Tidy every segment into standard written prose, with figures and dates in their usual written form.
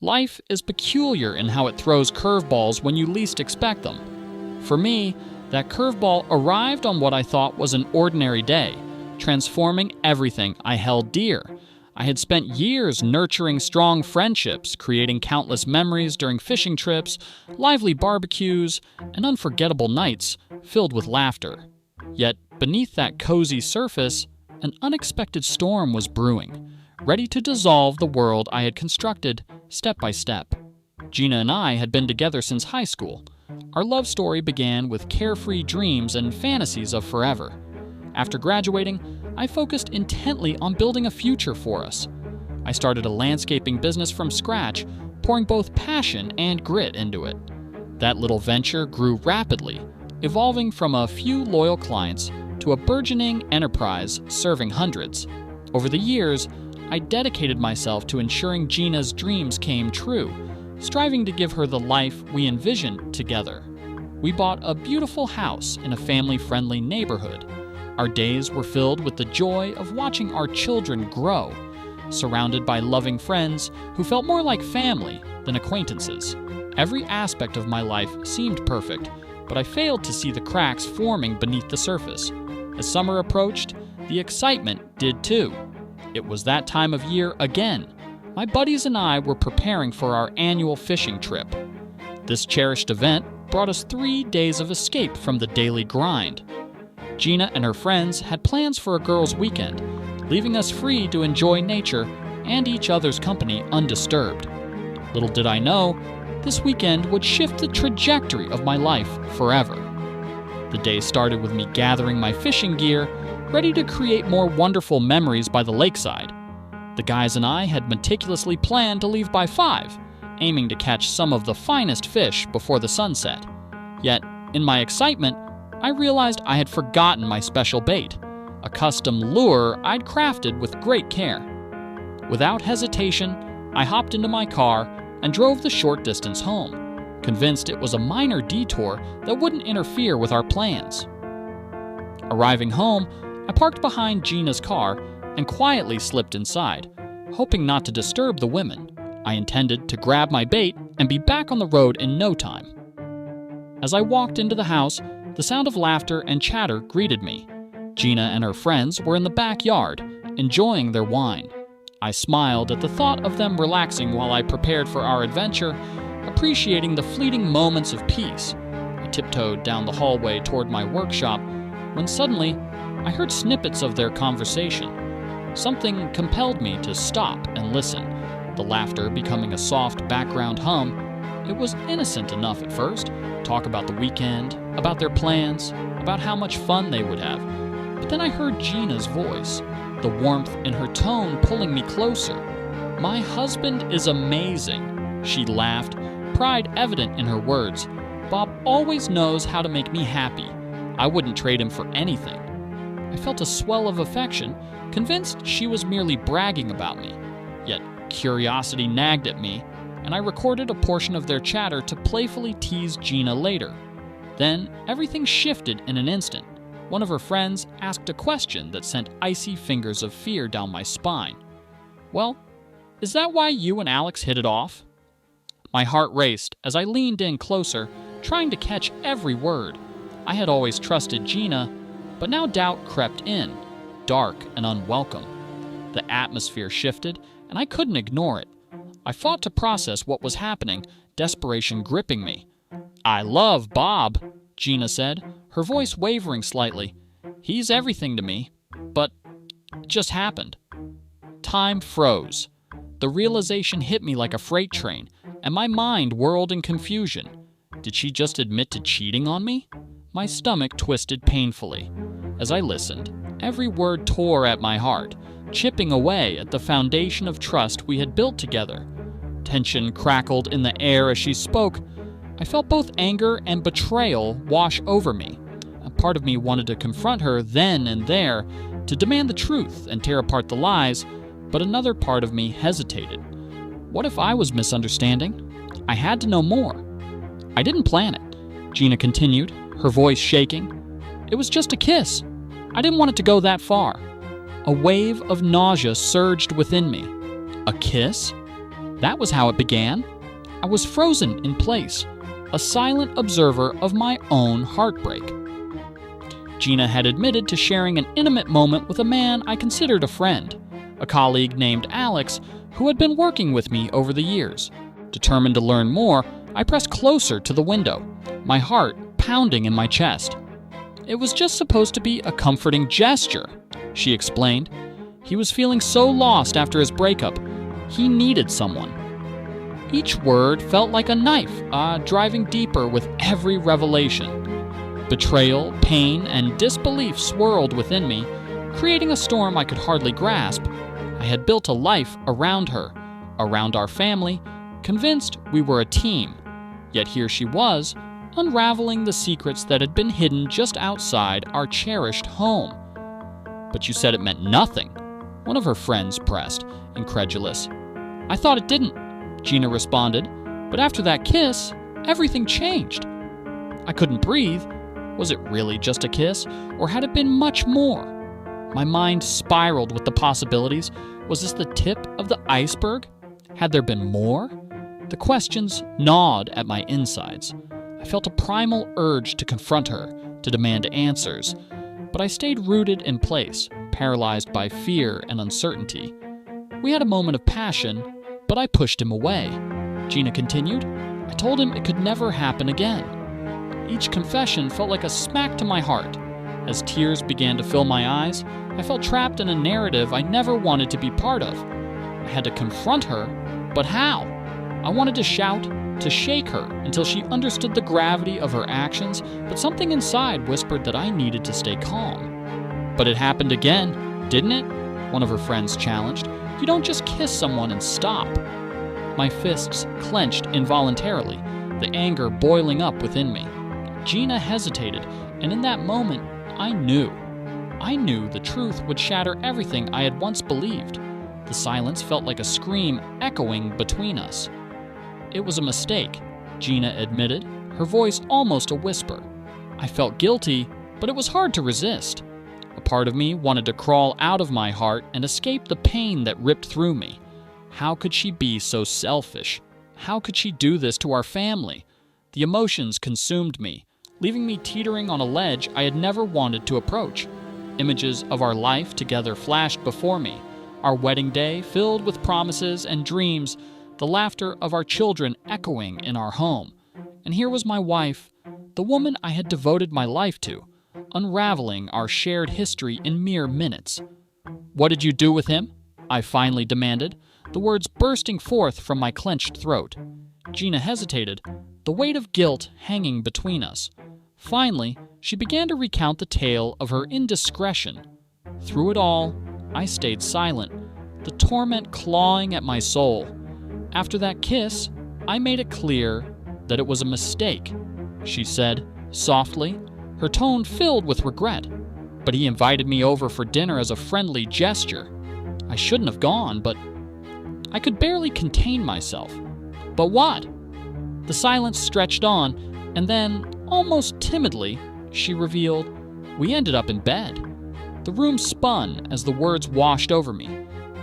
Life is peculiar in how it throws curveballs when you least expect them. For me, that curveball arrived on what I thought was an ordinary day, transforming everything I held dear. I had spent years nurturing strong friendships, creating countless memories during fishing trips, lively barbecues, and unforgettable nights filled with laughter. Yet, beneath that cozy surface, an unexpected storm was brewing, ready to dissolve the world I had constructed step by step. Gina and I had been together since high school. Our love story began with carefree dreams and fantasies of forever. After graduating, I focused intently on building a future for us. I started a landscaping business from scratch, pouring both passion and grit into it. That little venture grew rapidly, evolving from a few loyal clients to a burgeoning enterprise serving hundreds. Over the years, I dedicated myself to ensuring Gina's dreams came true, striving to give her the life we envisioned together. We bought a beautiful house in a family-friendly neighborhood. Our days were filled with the joy of watching our children grow, surrounded by loving friends who felt more like family than acquaintances. Every aspect of my life seemed perfect, but I failed to see the cracks forming beneath the surface. As summer approached, the excitement did too. It was that time of year again. My buddies and I were preparing for our annual fishing trip. This cherished event brought us 3 days of escape from the daily grind. Gina and her friends had plans for a girls' weekend, leaving us free to enjoy nature and each other's company undisturbed. Little did I know, this weekend would shift the trajectory of my life forever. The day started with me gathering my fishing gear, ready to create more wonderful memories by the lakeside. The guys and I had meticulously planned to leave by 5, aiming to catch some of the finest fish before the sunset. Yet, in my excitement, I realized I had forgotten my special bait, a custom lure I'd crafted with great care. Without hesitation, I hopped into my car and drove the short distance home, convinced it was a minor detour that wouldn't interfere with our plans. Arriving home, I parked behind Gina's car and quietly slipped inside, hoping not to disturb the women. I intended to grab my bait and be back on the road in no time. As I walked into the house, the sound of laughter and chatter greeted me. Gina and her friends were in the backyard, enjoying their wine. I smiled at the thought of them relaxing while I prepared for our adventure, appreciating the fleeting moments of peace. I tiptoed down the hallway toward my workshop when suddenly I heard snippets of their conversation. Something compelled me to stop and listen, the laughter becoming a soft background hum. It was innocent enough at first, talk about the weekend, about their plans, about how much fun they would have. But then I heard Gina's voice, the warmth in her tone pulling me closer. "My husband is amazing," she laughed, pride evident in her words. "Bob always knows how to make me happy. I wouldn't trade him for anything." I felt a swell of affection, convinced she was merely bragging about me. Yet curiosity nagged at me, and I recorded a portion of their chatter to playfully tease Gina later. Then everything shifted in an instant. One of her friends asked a question that sent icy fingers of fear down my spine. "Well, is that why you and Alex hit it off?" My heart raced as I leaned in closer, trying to catch every word. I had always trusted Gina, but now doubt crept in, dark and unwelcome. The atmosphere shifted, and I couldn't ignore it. I fought to process what was happening, desperation gripping me. "I love Bob," Gina said, her voice wavering slightly. "He's everything to me, but it just happened." Time froze. The realization hit me like a freight train, and my mind whirled in confusion. Did she just admit to cheating on me? My stomach twisted painfully. As I listened, every word tore at my heart, chipping away at the foundation of trust we had built together. Tension crackled in the air as she spoke. I felt both anger and betrayal wash over me. A part of me wanted to confront her then and there, to demand the truth and tear apart the lies, but another part of me hesitated. What if I was misunderstanding? I had to know more. "I didn't plan it," Gina continued, her voice shaking. "It was just a kiss. I didn't want it to go that far." A wave of nausea surged within me. A kiss? That was how it began. I was frozen in place, a silent observer of my own heartbreak. Gina had admitted to sharing an intimate moment with a man I considered a friend, a colleague named Alex who had been working with me over the years. Determined to learn more, I pressed closer to the window, my heart pounding in my chest. It was just supposed to be a comforting gesture, she explained. He was feeling so lost after his breakup. He needed someone. Each word felt like a knife, driving deeper with every revelation. Betrayal, pain, and disbelief swirled within me, creating a storm I could hardly grasp. I had built a life around her, around our family, convinced we were a team. Yet here she was, unraveling the secrets that had been hidden just outside our cherished home. "But you said it meant nothing," one of her friends pressed, incredulous. "I thought it didn't," Gina responded, "but after that kiss, everything changed." I couldn't breathe. Was it really just a kiss, or had it been much more? My mind spiraled with the possibilities. Was this the tip of the iceberg? Had there been more? The questions gnawed at my insides. I felt a primal urge to confront her, to demand answers, but I stayed rooted in place, paralyzed by fear and uncertainty. We had a moment of passion, but I pushed him away. Gina continued. I told him it could never happen again. Each confession felt like a smack to my heart. As tears began to fill my eyes, I felt trapped in a narrative I never wanted to be part of. I had to confront her, but how? I wanted to shout, to shake her until she understood the gravity of her actions, but something inside whispered that I needed to stay calm. "But it happened again, didn't it?" one of her friends challenged. "You don't just kiss someone and stop." My fists clenched involuntarily, the anger boiling up within me. Gina hesitated, and in that moment, I knew. I knew the truth would shatter everything I had once believed. The silence felt like a scream echoing between us. "It was a mistake," Gina admitted, her voice almost a whisper. I felt guilty, but it was hard to resist. A part of me wanted to crawl out of my heart and escape the pain that ripped through me. How could she be so selfish? How could she do this to our family? The emotions consumed me, leaving me teetering on a ledge I had never wanted to approach. Images of our life together flashed before me, our wedding day filled with promises and dreams, the laughter of our children echoing in our home. And here was my wife, the woman I had devoted my life to, unraveling our shared history in mere minutes. "What did you do with him?" I finally demanded, the words bursting forth from my clenched throat. Gina hesitated, the weight of guilt hanging between us. Finally, she began to recount the tale of her indiscretion. Through it all, I stayed silent, the torment clawing at my soul. After that kiss, I made it clear that it was a mistake, she said, softly, her tone filled with regret. But he invited me over for dinner as a friendly gesture. I shouldn't have gone, but I could barely contain myself. But what? The silence stretched on, and then, almost timidly, she revealed, "We ended up in bed." The room spun as the words washed over me.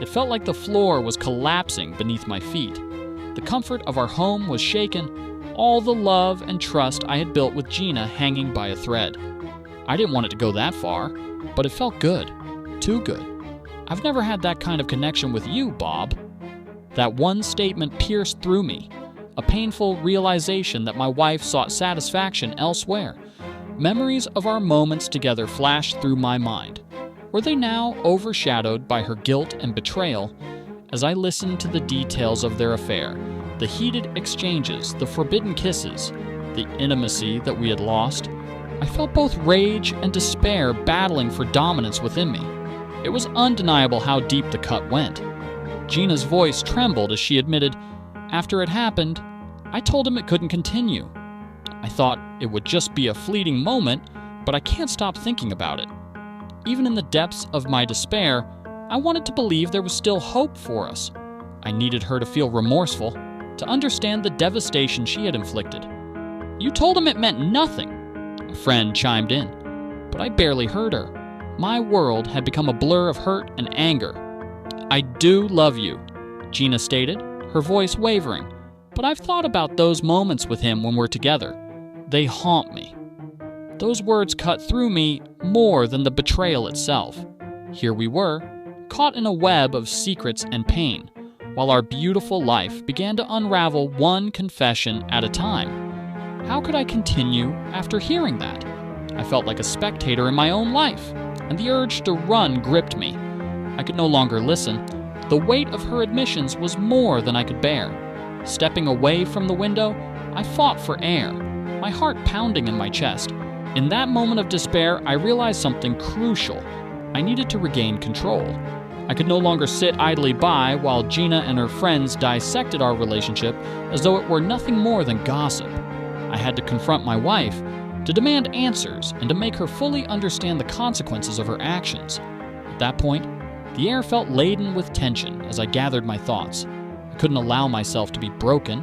It felt like the floor was collapsing beneath my feet. The comfort of our home was shaken, all the love and trust I had built with Gina hanging by a thread. I didn't want it to go that far, but it felt good. Too good. I've never had that kind of connection with you, Bob. That one statement pierced through me, a painful realization that my wife sought satisfaction elsewhere. Memories of our moments together flashed through my mind. Were they now overshadowed by her guilt and betrayal? As I listened to the details of their affair, the heated exchanges, the forbidden kisses, the intimacy that we had lost, I felt both rage and despair battling for dominance within me. It was undeniable how deep the cut went. Gina's voice trembled as she admitted, "After it happened, I told him it couldn't continue. I thought it would just be a fleeting moment, but I can't stop thinking about it. Even in the depths of my despair, I wanted to believe there was still hope for us. I needed her to feel remorseful, to understand the devastation she had inflicted." "You told him it meant nothing," a friend chimed in, but I barely heard her. My world had become a blur of hurt and anger. "I do love you," Gina stated, her voice wavering. "But I've thought about those moments with him when we're together. They haunt me." Those words cut through me more than the betrayal itself. Here we were, caught in a web of secrets and pain, while our beautiful life began to unravel one confession at a time. How could I continue after hearing that? I felt like a spectator in my own life, and the urge to run gripped me. I could no longer listen. The weight of her admissions was more than I could bear. Stepping away from the window, I fought for air, my heart pounding in my chest. In that moment of despair, I realized something crucial. I needed to regain control. I could no longer sit idly by while Gina and her friends dissected our relationship as though it were nothing more than gossip. I had to confront my wife, to demand answers, and to make her fully understand the consequences of her actions. At that point, the air felt laden with tension as I gathered my thoughts. I couldn't allow myself to be broken.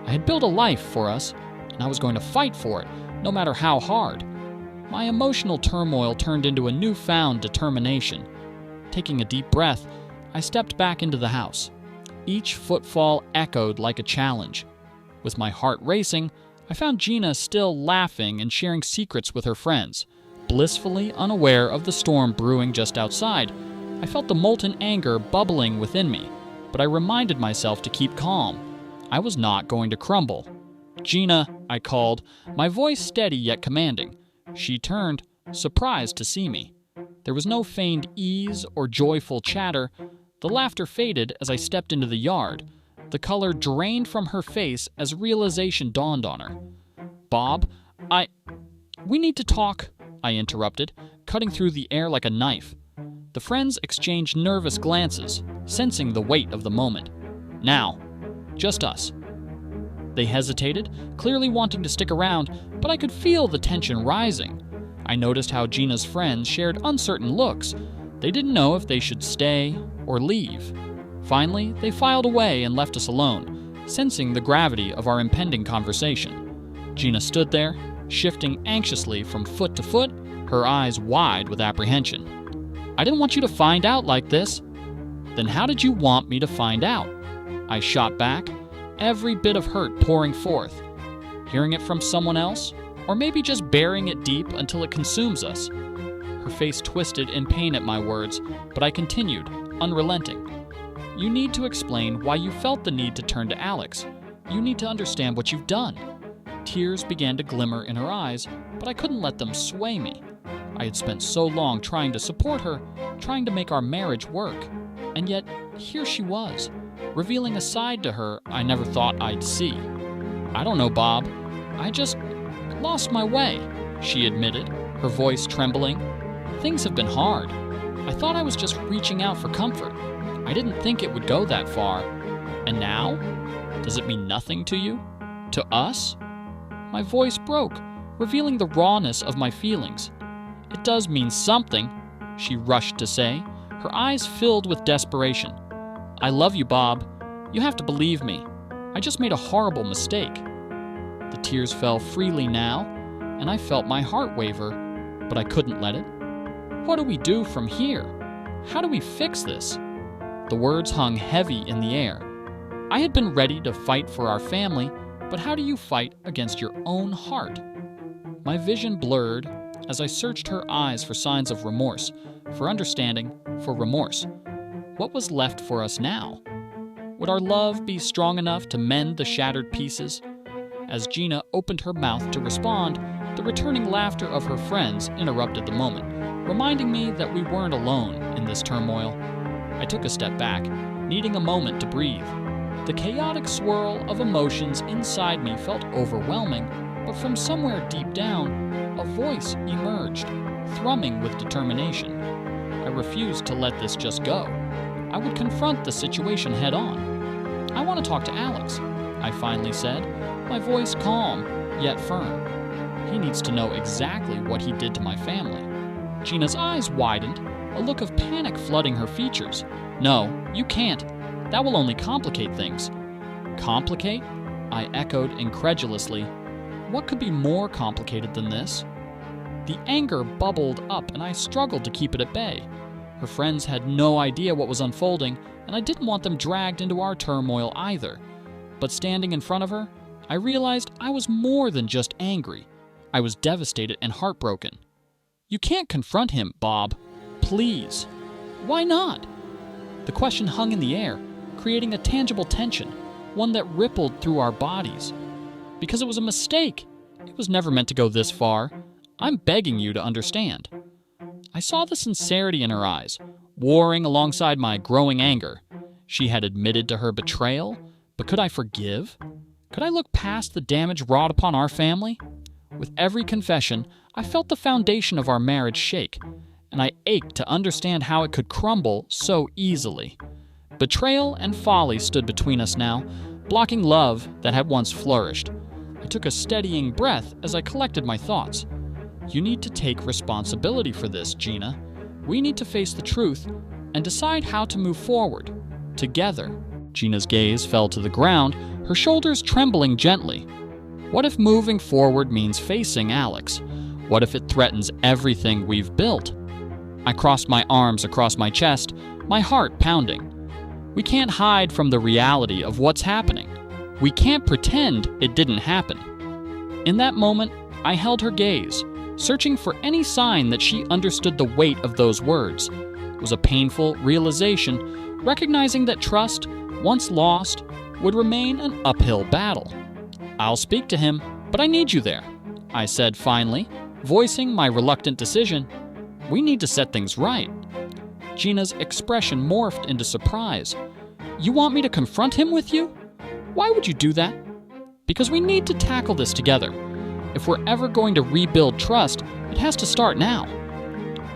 I had built a life for us, and I was going to fight for it, no matter how hard. My emotional turmoil turned into a newfound determination. Taking a deep breath, I stepped back into the house. Each footfall echoed like a challenge. With my heart racing, I found Gina still laughing and sharing secrets with her friends. Blissfully unaware of the storm brewing just outside, I felt the molten anger bubbling within me, but I reminded myself to keep calm. I was not going to crumble. "Gina," I called, my voice steady yet commanding. She turned, surprised to see me. There was no feigned ease or joyful chatter. The laughter faded as I stepped into the yard. The color drained from her face as realization dawned on her. "Bob, we need to talk," I interrupted, cutting through the air like a knife. The friends exchanged nervous glances, sensing the weight of the moment. "Now, just us." They hesitated, clearly wanting to stick around, but I could feel the tension rising. I noticed how Gina's friends shared uncertain looks. They didn't know if they should stay or leave. Finally, they filed away and left us alone, sensing the gravity of our impending conversation. Gina stood there, shifting anxiously from foot to foot, her eyes wide with apprehension. "I didn't want you to find out like this." "Then how did you want me to find out?" I shot back, every bit of hurt pouring forth. "Hearing it from someone else? Or maybe just burying it deep until it consumes us?" Her face twisted in pain at my words, but I continued, unrelenting. "You need to explain why you felt the need to turn to Alex. You need to understand what you've done." Tears began to glimmer in her eyes, but I couldn't let them sway me. I had spent so long trying to support her, trying to make our marriage work. And yet, here she was, revealing a side to her I never thought I'd see. "I don't know, Bob. I just lost my way," she admitted, her voice trembling. "Things have been hard. I thought I was just reaching out for comfort. I didn't think it would go that far. And now? Does it mean nothing to you? To us?" My voice broke, revealing the rawness of my feelings. "It does mean something," she rushed to say, her eyes filled with desperation. "I love you, Bob. You have to believe me. I just made a horrible mistake." The tears fell freely now, and I felt my heart waver, but I couldn't let it. "What do we do from here? How do we fix this?" The words hung heavy in the air. I had been ready to fight for our family, but how do you fight against your own heart? My vision blurred as I searched her eyes for signs of remorse, for understanding, for remorse. What was left for us now? Would our love be strong enough to mend the shattered pieces? As Gina opened her mouth to respond, the returning laughter of her friends interrupted the moment, reminding me that we weren't alone in this turmoil. I took a step back, needing a moment to breathe. The chaotic swirl of emotions inside me felt overwhelming, but from somewhere deep down, a voice emerged, thrumming with determination. I refused to let this just go. I would confront the situation head on. "I want to talk to Alex," I finally said, my voice calm yet firm. "He needs to know exactly what he did to my family." Gina's eyes widened, a look of panic flooding her features. "No, you can't. That will only complicate things." "Complicate?" I echoed incredulously. What could be more complicated than this? The anger bubbled up and I struggled to keep it at bay. Her friends had no idea what was unfolding, and I didn't want them dragged into our turmoil either. But standing in front of her, I realized I was more than just angry. I was devastated and heartbroken. "You can't confront him, Bob. Please." "Why not?" The question hung in the air, creating a tangible tension, one that rippled through our bodies. "Because it was a mistake. It was never meant to go this far. I'm begging you to understand." I saw the sincerity in her eyes, warring alongside my growing anger. She had admitted to her betrayal, but could I forgive? Could I look past the damage wrought upon our family? With every confession, I felt the foundation of our marriage shake, and I ached to understand how it could crumble so easily. Betrayal and folly stood between us now, blocking love that had once flourished. I took a steadying breath as I collected my thoughts. "You need to take responsibility for this, Gina. We need to face the truth and decide how to move forward, together." Gina's gaze fell to the ground, her shoulders trembling gently. What if moving forward means facing Alex? What if it threatens everything we've built? I crossed my arms across my chest, my heart pounding. We can't hide from the reality of what's happening. We can't pretend it didn't happen. In that moment, I held her gaze, searching for any sign that she understood the weight of those words. It was a painful realization, recognizing that trust, once lost, would remain an uphill battle. "I'll speak to him, but I need you there," I said finally, voicing my reluctant decision. "We need to set things right." Gina's expression morphed into surprise. "You want me to confront him with you? Why would you do that?" "Because we need to tackle this together. If we're ever going to rebuild trust, it has to start now."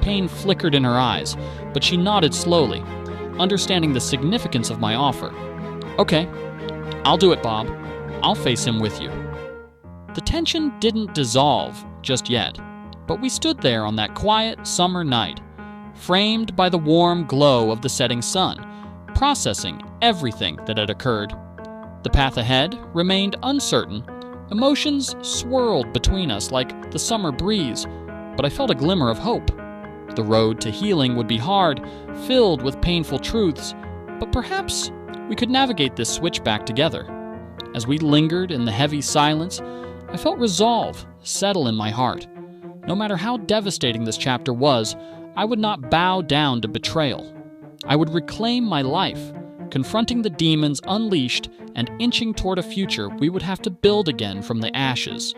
Pain flickered in her eyes, but she nodded slowly, understanding the significance of my offer. "Okay, I'll do it, Bob. I'll face him with you." The tension didn't dissolve just yet, but we stood there on that quiet summer night, framed by the warm glow of the setting sun, processing everything that had occurred. The path ahead remained uncertain. Emotions swirled between us like the summer breeze, but I felt a glimmer of hope. The road to healing would be hard, filled with painful truths, but perhaps we could navigate this switchback together. As we lingered in the heavy silence, I felt resolve settle in my heart. No matter how devastating this chapter was, I would not bow down to betrayal. I would reclaim my life, confronting the demons unleashed and inching toward a future we would have to build again from the ashes.